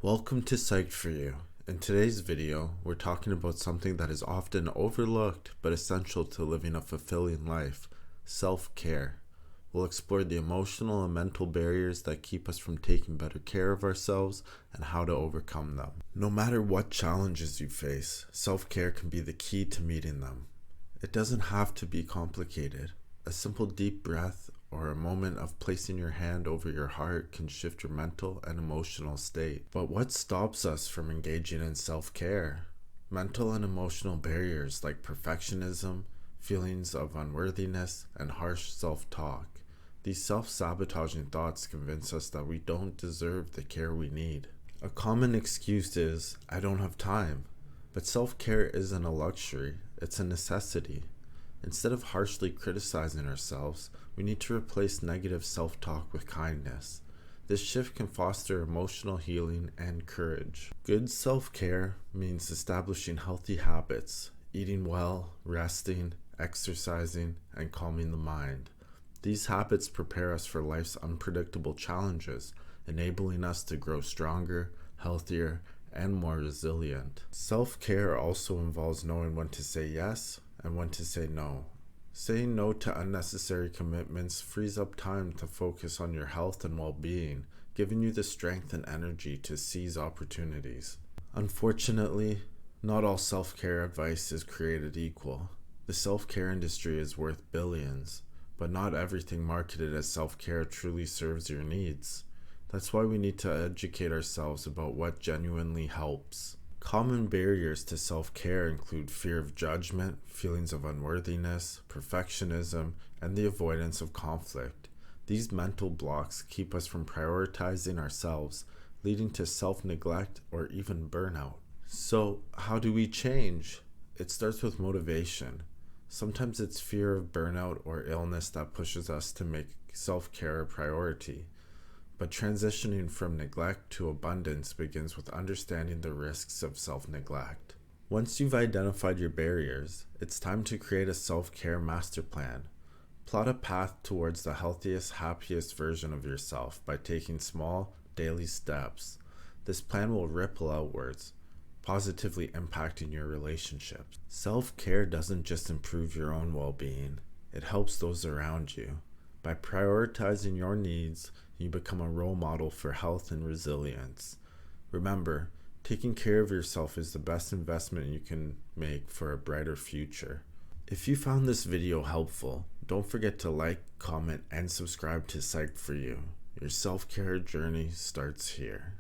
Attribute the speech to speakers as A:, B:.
A: Welcome to Psyched for You. In today's video, we're talking about something that is often overlooked but essential to living a fulfilling life: self-care. We'll explore the emotional and mental barriers that keep us from taking better care of ourselves and how to overcome them. No matter what challenges you face, self-care can be the key to meeting them. It doesn't have to be complicated. A simple deep breath or a moment of placing your hand over your heart can shift your mental and emotional state. But what stops us from engaging in self-care? Mental and emotional barriers like perfectionism, feelings of unworthiness, and harsh self-talk. These self-sabotaging thoughts convince us that we don't deserve the care we need. A common excuse is, "I don't have time." But self-care isn't a luxury, it's a necessity. Instead of harshly criticizing ourselves, we need to replace negative self-talk with kindness. This shift can foster emotional healing and courage. Good self-care means establishing healthy habits, eating well, resting, exercising, and calming the mind. These habits prepare us for life's unpredictable challenges, enabling us to grow stronger, healthier, and more resilient. Self-care also involves knowing when to say yes and when to say no. Saying no to unnecessary commitments frees up time to focus on your health and well-being, giving you the strength and energy to seize opportunities. Unfortunately, not all self-care advice is created equal. The self-care industry is worth billions, but not everything marketed as self-care truly serves your needs. That's why we need to educate ourselves about what genuinely helps. Common barriers to self-care include fear of judgment, feelings of unworthiness, perfectionism, and the avoidance of conflict. These mental blocks keep us from prioritizing ourselves, leading to self-neglect or even burnout. So, how do we change? It starts with motivation. Sometimes it's fear of burnout or illness that pushes us to make self-care a priority. But transitioning from neglect to abundance begins with understanding the risks of self-neglect. Once you've identified your barriers, it's time to create a self-care master plan. Plot a path towards the healthiest, happiest version of yourself by taking small, daily steps. This plan will ripple outwards, positively impacting your relationships. Self-care doesn't just improve your own well-being, it helps those around you. By prioritizing your needs, you become a role model for health and resilience. Remember, taking care of yourself is the best investment you can make for a brighter future. If you found this video helpful, don't forget to like, comment, and subscribe to Psyched for You. Your self-care journey starts here.